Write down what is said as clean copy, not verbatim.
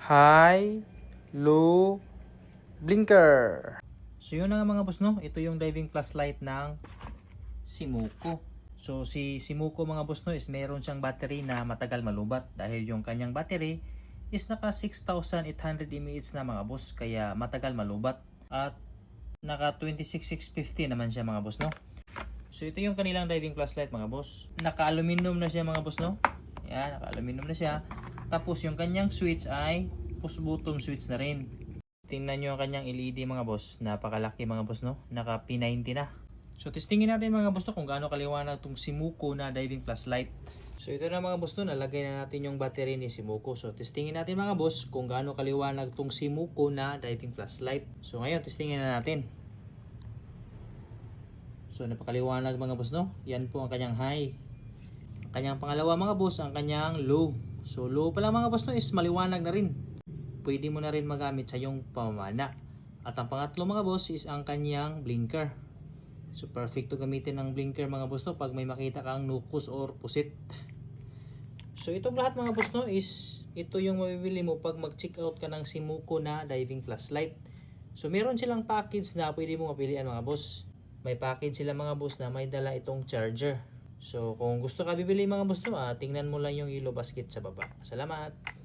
high, low, blinker. So yun na nga mga boss, no? Ito yung diving flashlight ng Simuco. So si Simuco mga boss, no, is meron siyang battery na matagal malubat dahil yung kanyang battery is naka 6,800 mAh na mga boss, kaya matagal malubat. At naka 26650 naman siya mga boss, no. So ito yung kanilang diving flashlight mga boss. Naka-aluminum na siya mga boss, no. Yan, naka-aluminum na siya. Tapos yung kanyang switch ay push button switch na rin. Tingnan nyo ang kanyang LED mga boss. Napakalaki mga boss, no. Naka P90 na. So testingin natin mga boss, no, kung gaano kaliwanag itong Simuco na diving flashlight. So ito na mga boss, no, nalagay na natin yung battery ni Simuco. So testingin natin mga boss kung gaano kaliwanag itong Simuco na diving flashlight. So ngayon testingin na natin. So napakaliwanag mga boss, no. Yan po ang kanyang high. Ang kanyang pangalawa mga boss, ang kanyang low. So low pala mga boss, no, is maliwanag na rin. Pwede mo na rin magamit sa iyong pamana. At ang pangatlo mga boss is ang kanyang blinker. So perfect to gamitin ng blinker mga boss, no, pag may makita kang nukus or pusit. So itong lahat mga boss, no, is ito yung mabibili mo pag mag-check out ka ng Simuco na diving flashlight. So meron silang package na pwede mo mapilian mga boss. May package sila mga boss na may dala itong charger. So kung gusto ka bibili mga boss, no, tingnan mo lang yung yellow basket sa baba. Salamat!